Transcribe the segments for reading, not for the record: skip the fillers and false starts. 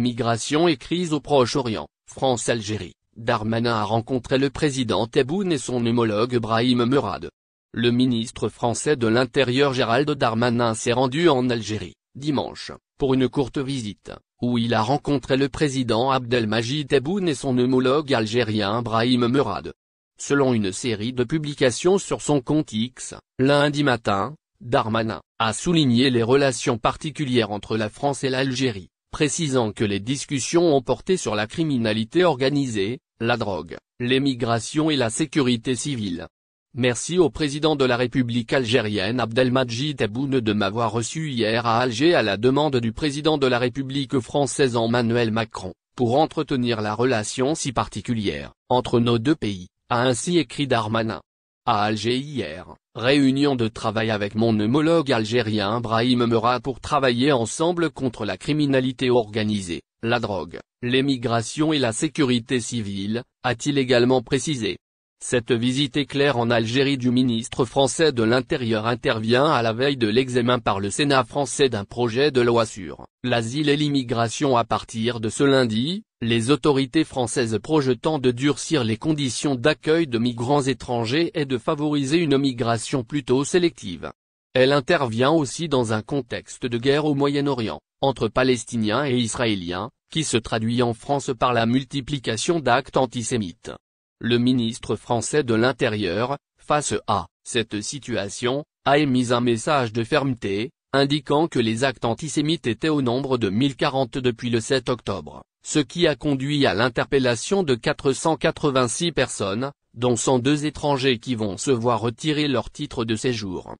Migration et crise au Proche-Orient, France-Algérie. Darmanin a rencontré le président Tebboune et son homologue Brahim Merad. Le ministre français de l'Intérieur Gérald Darmanin s'est rendu en Algérie, dimanche, pour une courte visite, où il a rencontré le président Abdelmadjid Tebboune et son homologue algérien Brahim Merad. Selon une série de publications sur son compte X, lundi matin, Darmanin a souligné les relations particulières entre la France et l'Algérie, précisant que les discussions ont porté sur la criminalité organisée, la drogue, l'émigration et la sécurité civile. Merci au président de la République algérienne Abdelmadjid Tebboune de m'avoir reçu hier à Alger à la demande du président de la République française Emmanuel Macron, pour entretenir la relation si particulière entre nos deux pays, a ainsi écrit Darmanin. À Alger hier, réunion de travail avec mon homologue algérien Brahim Merad pour travailler ensemble contre la criminalité organisée, la drogue, l'émigration et la sécurité civile, a-t-il également précisé. Cette visite éclair en Algérie du ministre français de l'Intérieur intervient à la veille de l'examen par le Sénat français d'un projet de loi sur l'asile et l'immigration à partir de ce lundi, les autorités françaises projetant de durcir les conditions d'accueil de migrants étrangers et de favoriser une migration plutôt sélective. Elle intervient aussi dans un contexte de guerre au Moyen-Orient, entre Palestiniens et Israéliens, qui se traduit en France par la multiplication d'actes antisémites. Le ministre français de l'Intérieur, face à cette situation, a émis un message de fermeté, indiquant que les actes antisémites étaient au nombre de 1040 depuis le 7 octobre, ce qui a conduit à l'interpellation de 486 personnes, dont 102 étrangers qui vont se voir retirer leur titre de séjour.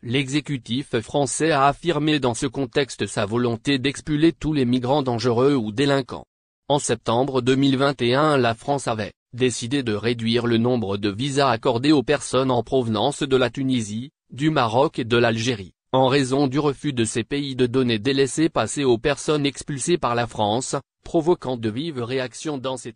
L'exécutif français a affirmé dans ce contexte sa volonté d'expulser tous les migrants dangereux ou délinquants. En septembre 2021, la France avait décidé de réduire le nombre de visas accordés aux personnes en provenance de la Tunisie, du Maroc et de l'Algérie, en raison du refus de ces pays de donner des laissez-passer aux personnes expulsées par la France, provoquant de vives réactions dans ces